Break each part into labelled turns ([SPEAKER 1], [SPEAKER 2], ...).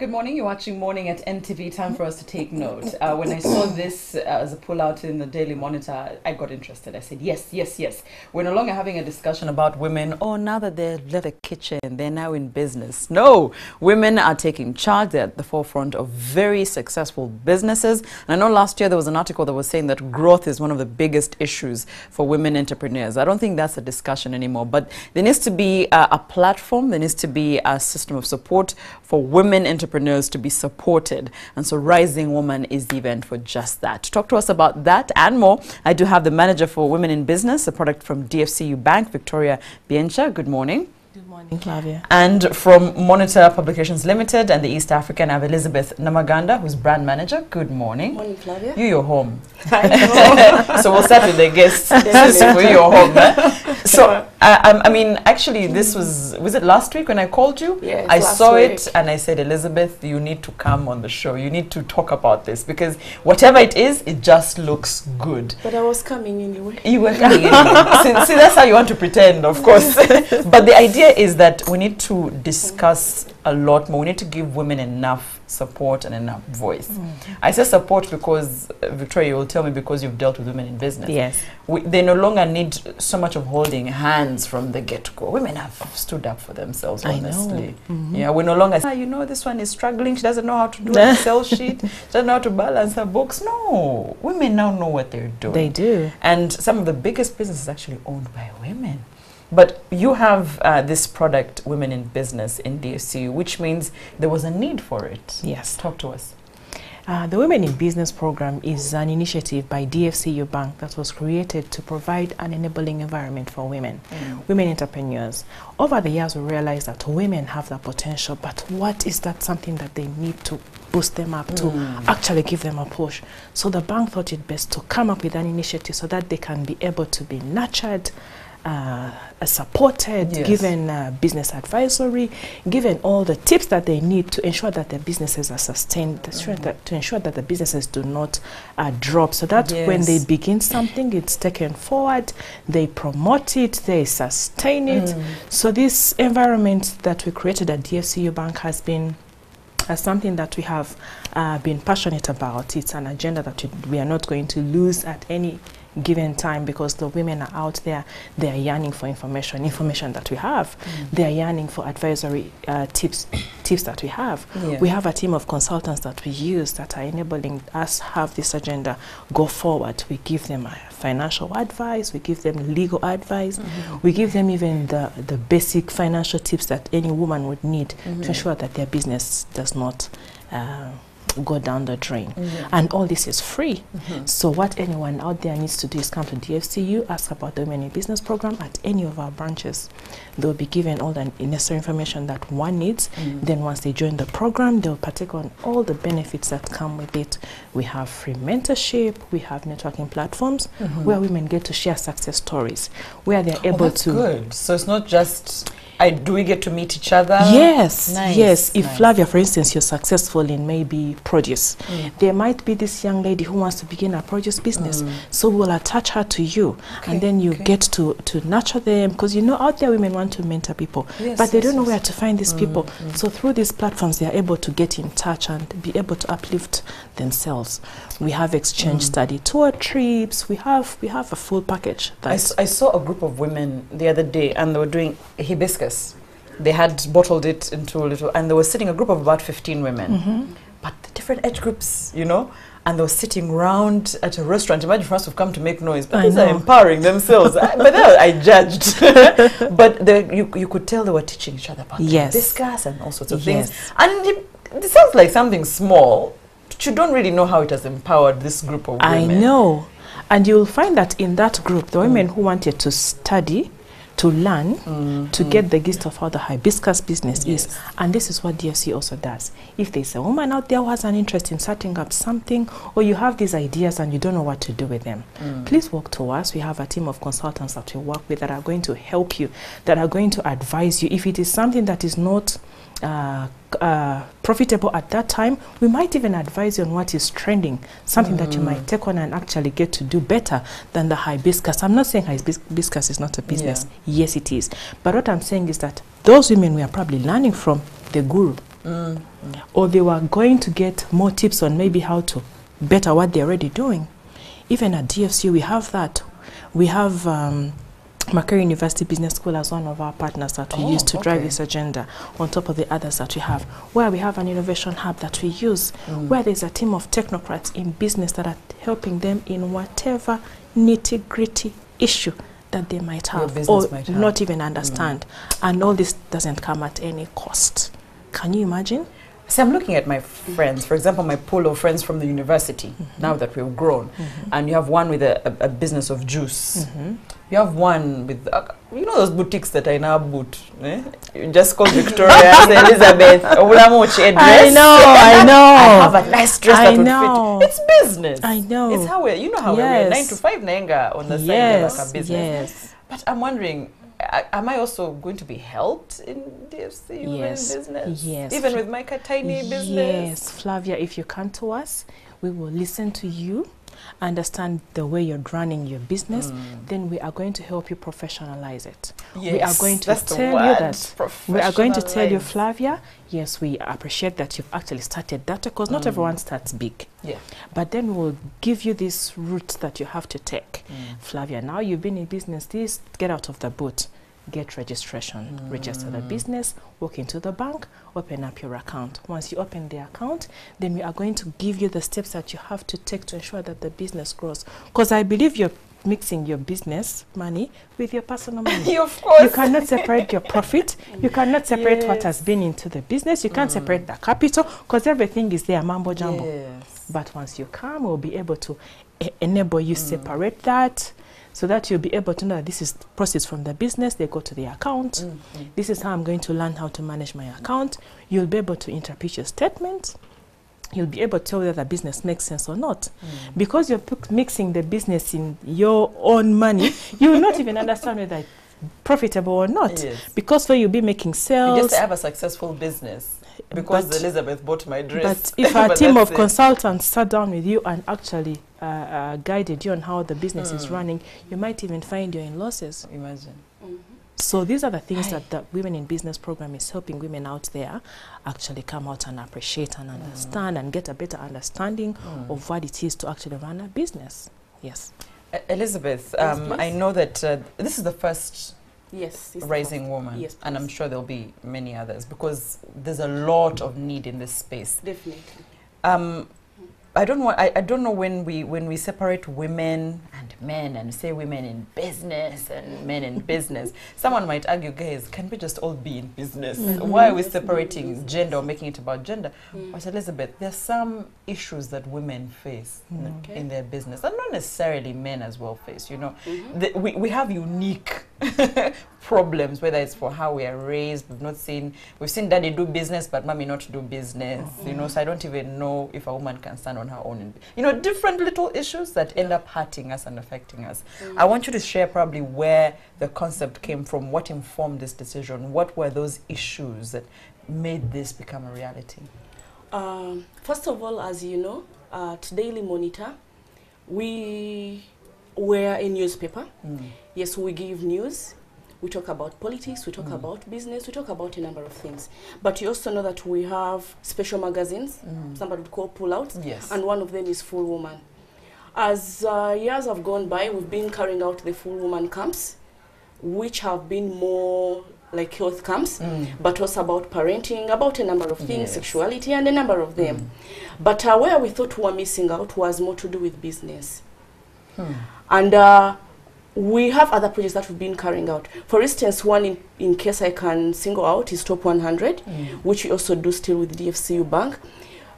[SPEAKER 1] Good morning. You're watching Morning at NTV. Time for us to take note. When I saw this as a pull-out in the Daily Monitor, I got interested. I said, yes, yes, yes. We're no longer having a discussion about women. Oh, now that they've left the kitchen, they're now in business. No, women are taking charge. They're at the forefront of very successful businesses. And I know last year there was an article that was saying that growth is one of the biggest issues for women entrepreneurs. I don't think that's a discussion anymore, but there needs to be a platform. There needs to be a system of support for women entrepreneurs to be supported. And so Rising Woman is the event for just that. To talk to us about that and more, I do have the manager for Women in Business, a product from DFCU Bank, Victoria Biencha. Good morning.
[SPEAKER 2] Good morning, Flavia.
[SPEAKER 1] And from Monitor Publications Limited and the East African, I have Elizabeth Namaganda, who's brand manager. Good morning.
[SPEAKER 2] Morning, Flavia.
[SPEAKER 1] You're home. So we'll start with the guests. You're home. So, I mean, actually, this was it last week when I called you?
[SPEAKER 2] Yes,
[SPEAKER 1] I saw it and I said, Elizabeth, you need to come on the show. You need to talk about this because whatever it is, it just looks good.
[SPEAKER 2] But I was coming anyway.
[SPEAKER 1] You were coming anyway. See, that's how you want to pretend, of course. But the idea is that we need to discuss a lot more. We need to give women enough support and enough voice. I say support because, Victoria, you will tell me because you've dealt with women in business.
[SPEAKER 2] Yes.
[SPEAKER 1] They no longer need so much of holding hands from the get-go. Women have stood up for themselves, honestly.
[SPEAKER 2] I know.
[SPEAKER 1] Yeah, we no longer say, you know, this one is struggling. She doesn't know how to do an Excel sheet. She doesn't know how to balance her books. No. Women now know what they're doing.
[SPEAKER 2] They do.
[SPEAKER 1] And some of the biggest businesses actually owned by women. But you have this product, Women in Business, in DFCU, which means there was a need for it.
[SPEAKER 2] Yes.
[SPEAKER 1] Talk to us.
[SPEAKER 2] The Women in Business program is an initiative by DFCU Bank that was created to provide an enabling environment for women, women entrepreneurs. Over the years, we realized that women have the potential, but what is that something that they need to boost them up to actually give them a push? So the bank thought it best to come up with an initiative so that they can be able to be nurtured, supported, given business advisory, given all the tips that they need to ensure that their businesses are sustained, to ensure that the businesses do not drop, so that when they begin something, it's taken forward, they promote it, they sustain it. So this environment that we created at DFCU Bank has been something that we have been passionate about. It's an agenda that we are not going to lose at any given time, because the women are out there, they are yearning for information that we have. They are yearning for advisory tips that we have. We have a team of consultants that we use that are enabling us have this agenda go forward. We give them financial advice, we give them legal advice, we give them even the basic financial tips that any woman would need to ensure that their business does not go down the drain. And all this is free. So what anyone out there needs to do is come to DFCU, ask about the Women in Business program at any of our branches. They'll be given all the necessary information that one needs. Then once they join the program, they'll partake on all the benefits that come with it. We have free mentorship, we have networking platforms where women get to share success stories, where they're able to...
[SPEAKER 1] good. So it's not just... do we get to meet each other?
[SPEAKER 2] Yes,
[SPEAKER 1] nice,
[SPEAKER 2] yes. If Flavia, for instance, you're successful in maybe produce, there might be this young lady who wants to begin a produce business. So we'll attach her to you, and then you get to nurture them, because you know out there women want to mentor people, but they don't know where to find these people. So through these platforms, they are able to get in touch and be able to uplift themselves. We have exchange study tour trips. We have a full package.
[SPEAKER 1] I saw a group of women the other day, and they were doing hibiscus. They had bottled it into a little, and they were sitting, a group of about 15 women, but the different age groups, you know, and they were sitting round at a restaurant. Imagine for us to come to make noise, but these are empowering themselves. But then I judged. But you could tell they were teaching each other about hibiscus and all sorts of things. And it sounds like something small, but you don't really know how it has empowered this group of women.
[SPEAKER 2] I know. And you'll find that in that group, the women who wanted to study, to learn, to get the gist of how the hibiscus business is. And this is what DFC also does. If there's a woman out there who has an interest in setting up something, or you have these ideas and you don't know what to do with them, please walk to us. We have a team of consultants that we work with that are going to help you, that are going to advise you. If it is something that is not profitable at that time, we might even advise you on what is trending, something that you might take on and actually get to do better than the hibiscus. I'm not saying hibiscus is not a business. Yes, it is. But what I'm saying is that those women we are probably learning from, the guru, or they were going to get more tips on maybe how to better what they're already doing. Even at DFCU, we have that. We have Makerere University Business School as one of our partners that we use to drive this agenda, on top of the others that we have, where we have an innovation hub that we use, where there's a team of technocrats in business that are helping them in whatever nitty-gritty issue that they might have or not even understand. And all this doesn't come at any cost. Can you imagine?
[SPEAKER 1] See, I'm looking at my friends, for example, my pool of friends from the university, now that we've grown, and you have one with a business of juice. You have one with, you know those boutiques that I now boot? You just call Victoria, say Elizabeth, I know. I have a nice dress that would fit. It's business.
[SPEAKER 2] I know.
[SPEAKER 1] It's how we're, you know how we're 9 to 5 Nenga on the side of like a business. But I'm wondering, am I also going to be helped in DFCU business?
[SPEAKER 2] Yes.
[SPEAKER 1] Even with my tiny business?
[SPEAKER 2] Yes, Flavia, if you come to us, we will listen to you, understand the way you're running your business, then we are going to help you professionalize it.
[SPEAKER 1] Yes,
[SPEAKER 2] we are going to tell you that. We are going to tell you, Flavia, yes, we appreciate that you've actually started that, because not everyone starts big. Yeah. But then we'll give you this route that you have to take. Flavia, now you've been in business, this, get out of the boot. Get registration, register the business, walk into the bank, open up your account. Once you open the account, then we are going to give you the steps that you have to take to ensure that the business grows. Because I believe you're mixing your business money with your personal money.
[SPEAKER 1] Of course.
[SPEAKER 2] You cannot separate your profit. You cannot separate what has been into the business. You can't separate the capital, because everything is there, mambo jumbo. But once you come, we'll be able to enable you separate that, so that you'll be able to know that this is proceeds from the business, they go to the account. This is how I'm going to learn how to manage my account. You'll be able to interpret your statement. You'll be able to tell whether the business makes sense or not. Because you're mixing the business in your own money, you will not even understand whether it's profitable or not. Because you'll be making sales.
[SPEAKER 1] You just have a successful business. Because Elizabeth bought my dress.
[SPEAKER 2] But if a team of consultants sat down with you and actually guided you on how the business is running, you might even find you're in losses.
[SPEAKER 1] Imagine.
[SPEAKER 2] So these are the things that the Women in Business program is helping women out there actually come out and appreciate and understand and get a better understanding of what it is to actually run a business. Yes.
[SPEAKER 1] Elizabeth, I know that this is the first Rising Woman, and I'm sure there'll be many others, because there's a lot of need in this space.
[SPEAKER 3] Definitely.
[SPEAKER 1] I don't know when we separate women and men and say women in business and men in business. Someone might argue, guys, can we just all be in business? Why are we separating gender or making it about gender? But Elizabeth, there's some issues that women face in their business, and not necessarily men as well face. You know, we have unique problems, whether it's for how we are raised. We've seen daddy do business, but mommy not do business. You know, so I don't even know if a woman can stand on her own. You know, different little issues that end up hurting us and affecting us. I want you to share probably where the concept came from, what informed this decision, what were those issues that made this become a reality?
[SPEAKER 3] First of all, as you know, at Daily Monitor, we were a newspaper. Yes, we give news. We talk about politics, we talk about business, we talk about a number of things. But you also know that we have special magazines, somebody would call pullouts, and one of them is Full Woman. As years have gone by, we've been carrying out the Full Woman camps, which have been more like health camps, but also about parenting, about a number of things, sexuality, and a number of them. But where we thought we were missing out was more to do with business. And we have other projects that we've been carrying out. For instance, one in case I can single out is Top 100, which we also do still with DFCU Bank.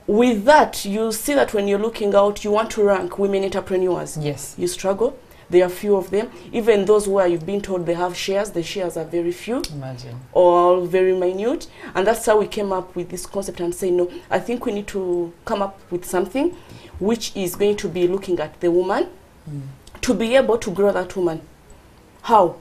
[SPEAKER 3] With that, you see that when you're looking out, you want to rank women entrepreneurs.
[SPEAKER 1] Yes.
[SPEAKER 3] You struggle. There are few of them. Even those where you've been told they have shares, the shares are very few.
[SPEAKER 1] Imagine.
[SPEAKER 3] Or very minute. And that's how we came up with this concept and say, no, I think we need to come up with something which is going to be looking at the woman, to be able to grow that woman. How?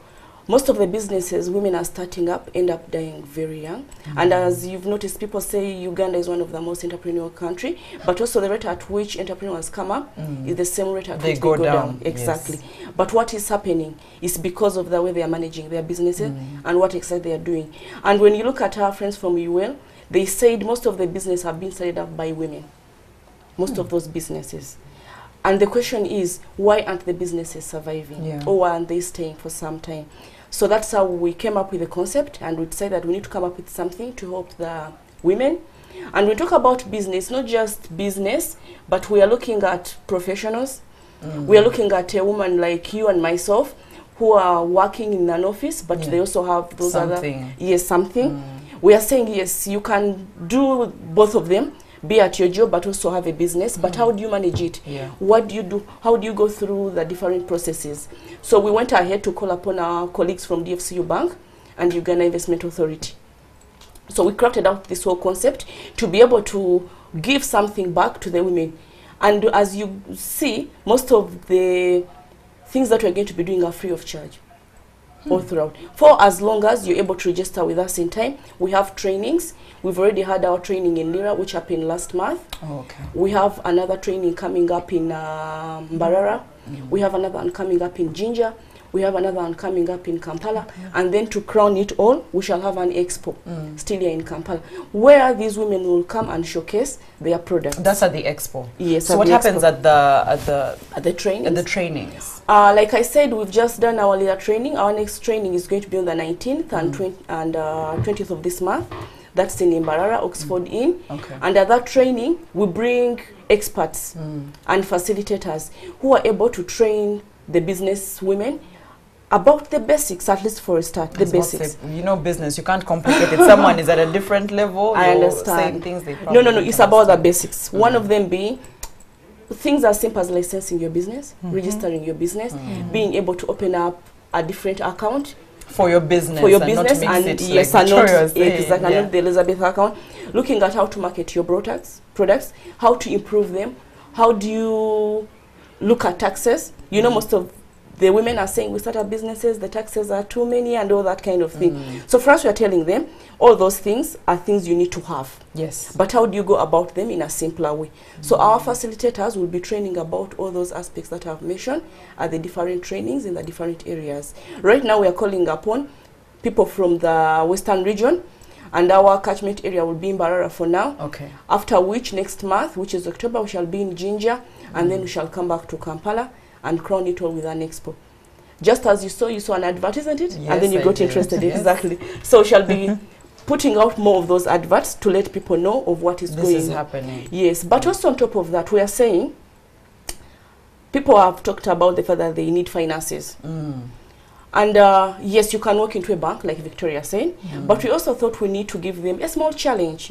[SPEAKER 3] Most of the businesses women are starting up end up dying very young. And as you've noticed, people say Uganda is one of the most entrepreneurial country, but also the rate at which entrepreneurs come up is the same rate at which they go down. Exactly. But what is happening is because of the way they are managing their businesses and what exactly they are doing. And when you look at our friends from UL, they said most of the business have been started up by women. Most of those businesses. And the question is, why aren't the businesses surviving?
[SPEAKER 1] Yeah.
[SPEAKER 3] Or why aren't they staying for some time? So that's how we came up with the concept, and we decided that we need to come up with something to help the women. And we talk about business, not just business, but we are looking at professionals. We are looking at a woman like you and myself who are working in an office, but they also have those
[SPEAKER 1] something.
[SPEAKER 3] Something. We are saying, yes, you can do both of them, be at your job, but also have a business. But how do you manage it?
[SPEAKER 1] Yeah.
[SPEAKER 3] What do you do? How do you go through the different processes? So we went ahead to call upon our colleagues from DFCU Bank and Uganda Investment Authority. So we crafted out this whole concept to be able to give something back to the women. And as you see, most of the things that we're going to be doing are free of charge all throughout. For as long as you're able to register with us in time, we have trainings. We've already had our training in Lira, which happened last month.
[SPEAKER 1] Oh, okay.
[SPEAKER 3] We have another training coming up in Mbarara. We have another one coming up in Jinja. We have another one coming up in Kampala. And then to crown it all, we shall have an expo still here in Kampala, where these women will come and showcase their products.
[SPEAKER 1] That's at the expo.
[SPEAKER 3] Yes.
[SPEAKER 1] So what happens at the
[SPEAKER 3] trainings?
[SPEAKER 1] At the trainings?
[SPEAKER 3] Like I said, we've just done our leader training. Our next training is going to be on the 19th and 20th of this month. That's in Mbarara, Oxford Inn.
[SPEAKER 1] Okay.
[SPEAKER 3] And at that training, we bring experts and facilitators who are able to train the business women about the basics, at least for a start, the basics.
[SPEAKER 1] You know, business, you can't complicate it. Someone is at a different level.
[SPEAKER 3] I understand.
[SPEAKER 1] Saying things they probably
[SPEAKER 3] No, it's about the basics. One of them being things as simple as licensing your business, registering your business, being able to open up a different account
[SPEAKER 1] for your business,
[SPEAKER 3] and yes, and not not the Elizabeth account. Looking at how to market your products, how to improve them, how do you look at taxes. You know, most of the women are saying we start our businesses, the taxes are too many and all that kind of thing. So for us, we are telling them all those things are things you need to have.
[SPEAKER 1] Yes.
[SPEAKER 3] But how do you go about them in a simpler way? So our facilitators will be training about all those aspects that I've mentioned at the different trainings in the different areas. Right now, we are calling upon people from the Western region, and our catchment area will be in Mbarara for now.
[SPEAKER 1] Okay.
[SPEAKER 3] After which, next month, which is October, we shall be in Jinja, and then we shall come back to Kampala and crown it all with an expo. Just as you saw an advert, isn't it?
[SPEAKER 1] Yes,
[SPEAKER 3] and then you got interested. Yes. Exactly. So we shall be putting out more of those adverts to let people know of what is going on.
[SPEAKER 1] This is happening.
[SPEAKER 3] Yes, but also on top of that, we are saying people have talked about the fact that they need finances. And yes, you can walk into a bank, like Victoria said, but we also thought we need to give them a small challenge.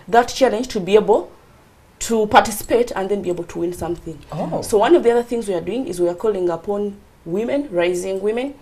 [SPEAKER 3] That challenge to be able to participate and then be able to win something. So one of the other things we are doing is we are calling upon women, rising women,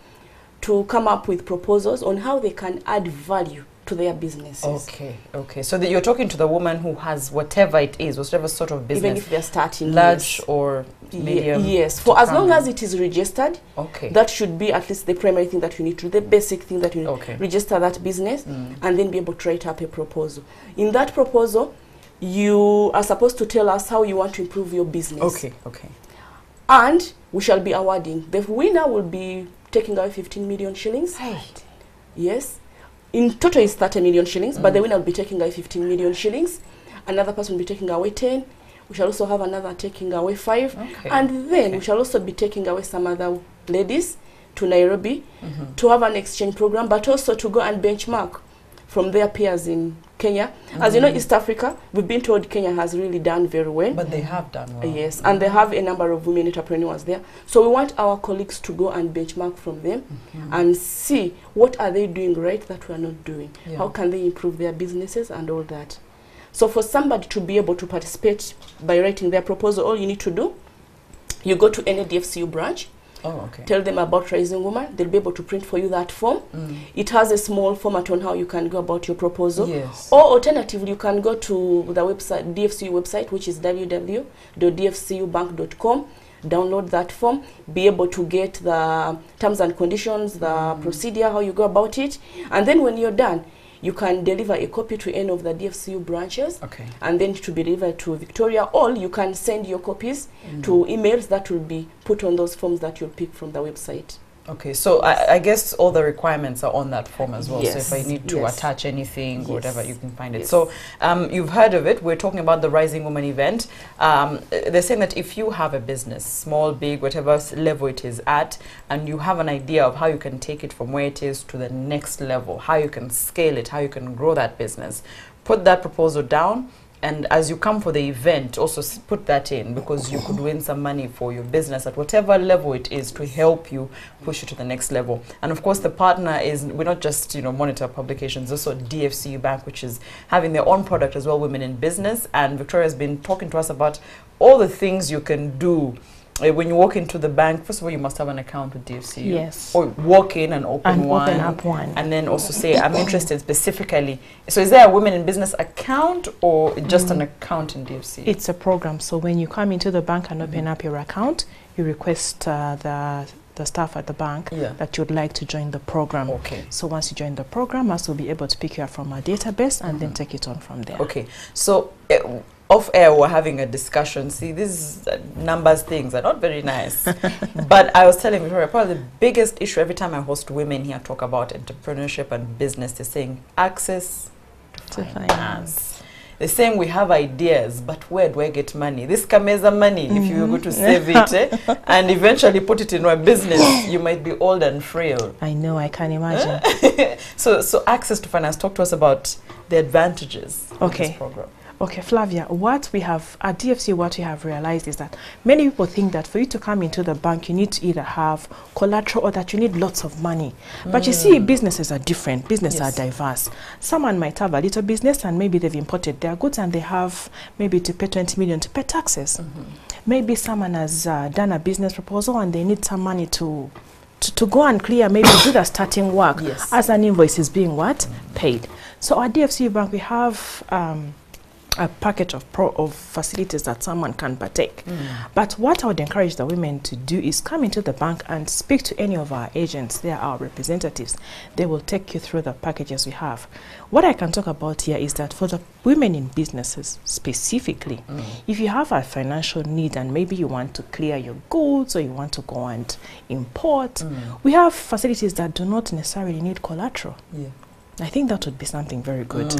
[SPEAKER 3] to come up with proposals on how they can add value to their businesses.
[SPEAKER 1] Okay. So you're talking to the woman who has whatever it is, whatever sort of business.
[SPEAKER 3] Even if they're starting.
[SPEAKER 1] Large or medium.
[SPEAKER 3] Yes, for as long as it is registered,
[SPEAKER 1] okay,
[SPEAKER 3] that should be at least the primary thing that you need to do, the basic thing that you need to register that business and then be able to write up a proposal. In that proposal, you are supposed to tell us how you want to improve your business.
[SPEAKER 1] Okay.
[SPEAKER 3] And we shall be awarding. The winner will be taking away 15 million shillings.
[SPEAKER 1] Right.
[SPEAKER 3] Yes. In total it's 30 million shillings, but the winner will be taking away 15 million shillings. Another person will be taking away 10. We shall also have another taking away 5. And then we shall also be taking away some other ladies to Nairobi to have an exchange program, but also to go and benchmark from their peers in Kenya. As you know, East Africa, we've been told Kenya has really done very well.
[SPEAKER 1] But they have done well.
[SPEAKER 3] Yes, and they have a number of women entrepreneurs there. So we want our colleagues to go and benchmark from them and see what are they doing right that we are not doing. How can they improve their businesses and all that. So for somebody to be able to participate by writing their proposal, all you need to do, you go to any DFCU branch, tell them about Rising Woman. They'll be able to print for you that form. It has a small format on how you can go about your proposal.
[SPEAKER 1] Yes.
[SPEAKER 3] Or alternatively, you can go to the website, DFCU website, which is www.dfcubank.com. Download that form, be able to get the terms and conditions, the procedure, how you go about it. And then when you're done, you can deliver a copy to any of the DFCU branches, and then to be delivered to Victoria, or you can send your copies to emails that will be put on those forms that you'll pick from the website.
[SPEAKER 1] Okay, so I guess all the requirements are on that form as well.
[SPEAKER 3] Yes.
[SPEAKER 1] So if I need to attach anything,
[SPEAKER 3] Yes.
[SPEAKER 1] whatever, you can find it.
[SPEAKER 3] Yes.
[SPEAKER 1] So you've heard of it. We're talking about the Rising Woman event. They're saying that if you have a business, small, big, whatever level it is at, and you have an idea of how you can take it from where it is to the next level, how you can scale it, how you can grow that business, put that proposal down. And as you come for the event, also put that in, because you could win some money for your business at whatever level it is to help you push you to the next level. And of course, the partner is, we're not just, Monitor Publications, also DFCU Bank, which is having their own product as well, Women in Business. And Victoria's been talking to us about all the things you can do. When you walk into the bank, first of all, you must have an account with DFCU.
[SPEAKER 2] Yes.
[SPEAKER 1] Or walk in and open
[SPEAKER 2] up one.
[SPEAKER 1] And then also say, I'm interested specifically. So is there a Women in Business account or just an account in DFCU?
[SPEAKER 2] It's a program. So when you come into the bank and open up your account, you request the staff at the bank that you'd like to join the program.
[SPEAKER 1] Okay.
[SPEAKER 2] So once you join the program, us will be able to pick you up from our database and then take it on from there.
[SPEAKER 1] Okay. So off air, we're having a discussion. See, these numbers things are not very nice. But I was telling Victoria, probably the biggest issue every time I host women here talk about entrepreneurship and business, they're saying access to finance. They're saying we have ideas, but where do I get money? This Kameza money, if you were to save it and eventually put it in a business, you might be old and frail.
[SPEAKER 2] I know, I can imagine.
[SPEAKER 1] So access to finance, talk to us about the advantages of this program.
[SPEAKER 2] Okay, Flavia, what we have at DFC, what we have realized is that many people think that for you to come into the bank, you need to either have collateral or that you need lots of money. But you see, businesses are different. Businesses are diverse. Someone might have a little business and maybe they've imported their goods and they have maybe to pay 20 million to pay taxes. Maybe someone has done a business proposal and they need some money to go and clear, maybe do the starting work as an invoice is being paid. So at DFC Bank, we have a package of facilities that someone can partake. But what I would encourage the women to do is come into the bank and speak to any of our agents. They are our representatives. They will take you through the packages we have. What I can talk about here is that for the women in businesses specifically, if you have a financial need and maybe you want to clear your goods or you want to go and import, we have facilities that do not necessarily need collateral. I think that would be something very good.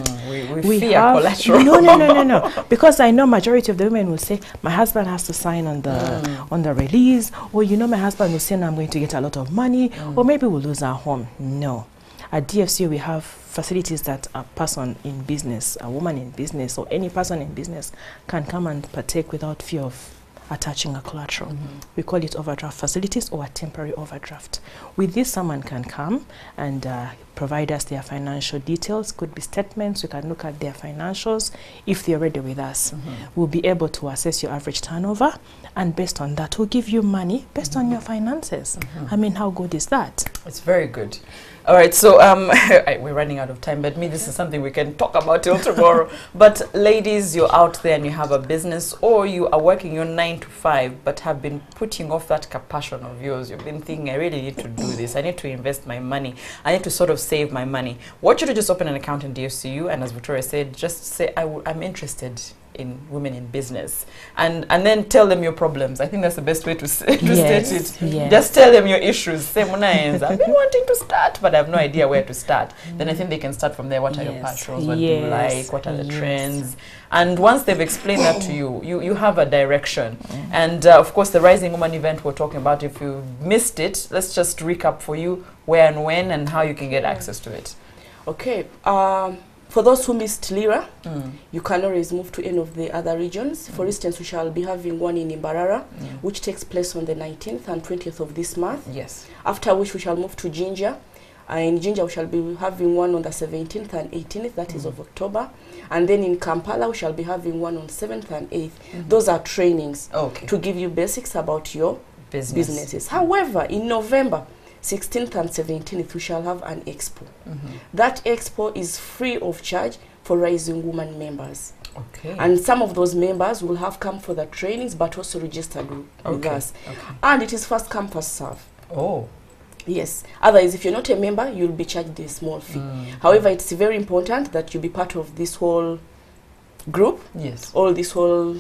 [SPEAKER 1] We fear collateral.
[SPEAKER 2] No. Because I know majority of the women will say, my husband has to sign on the release, or my husband will say, no, I'm going to get a lot of money, or maybe we'll lose our home. No. At DFC, we have facilities that a person in business, a woman in business, or any person in business can come and partake without fear of attaching a collateral. We call it overdraft facilities or a temporary overdraft. With this, someone can come and provide us their financial details. Could be statements. We can look at their financials. If they're already with us, we'll be able to assess your average turnover, and based on that, we'll give you money based on your finances. I mean, how good is that?
[SPEAKER 1] It's very good. All right, so we're running out of time, but this is something we can talk about till tomorrow. But ladies, you're out there and you have a business, or you are working your 9 to 5, but have been putting off that passion of yours. You've been thinking, I really need to do this. I need to invest my money. I need to sort of save my money. Want you to just open an account in DFCU, and as Victoria said, just say, I'm interested in women in business, and then tell them your problems. I think that's the best way to state it. Just tell them your issues. Say, I've been wanting to start, but I have no idea where to start. Then I think they can start from there. What are your passions? What do you like? What are the trends? And once they've explained that to you, you have a direction. And of course, the Rising Woman event we're talking about, if you missed it, let's just recap for you where and when and how you can get access to it.
[SPEAKER 3] Okay. For those who missed Lira, you can always move to any of the other regions. For instance, we shall be having one in Imbarara, which takes place on the 19th and 20th of this month.
[SPEAKER 1] Yes.
[SPEAKER 3] After which we shall move to Jinja. In Jinja, we shall be having one on the 17th and 18th, that is of October. And then in Kampala, we shall be having one on 7th and 8th. Those are trainings to give you basics about your businesses. However, in November, 16th and 17th, we shall have an expo. That expo is free of charge for Rising Woman members. And some of those members will have come for the trainings, but also registered with us. And it is first come, first serve. Yes. Otherwise, if you're not a member, you'll be charged a small fee. However, it's very important that you be part of this whole group, or this whole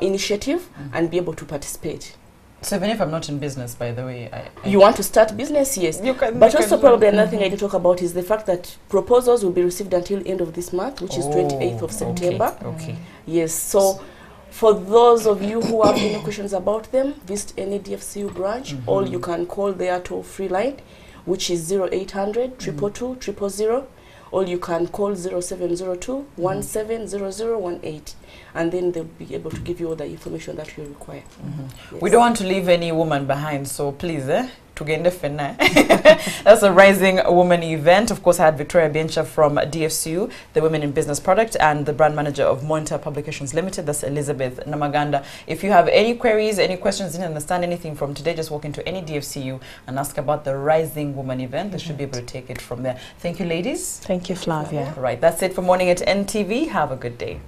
[SPEAKER 3] initiative, and be able to participate
[SPEAKER 1] So even if I'm not in business, by the way,
[SPEAKER 3] you want to start business, yes. But also probably another thing I need to talk about is the fact that proposals will be received until end of this month, which is 28th of September.
[SPEAKER 1] Okay.
[SPEAKER 3] Yes, so for those of you who have any questions about them, visit any DFCU branch, or you can call their toll-free line, which is 0800 222 000, or you can call 0702 170018, and then they'll be able to give you all the information that you require.
[SPEAKER 1] Yes. We don't want to leave any woman behind, so please, Tugende Fena. That's a Rising Woman event. Of course, I had Victoria Biencha from DFCU, the Women in Business Product, and the brand manager of Monitor Publications Limited. That's Elizabeth Namaganda. If you have any queries, any questions, didn't understand anything from today, just walk into any DFCU and ask about the Rising Woman event. They should be able to take it from there. Thank you, ladies.
[SPEAKER 2] Thank you, Flavia.
[SPEAKER 1] Right, that's it for Morning at NTV. Have a good day.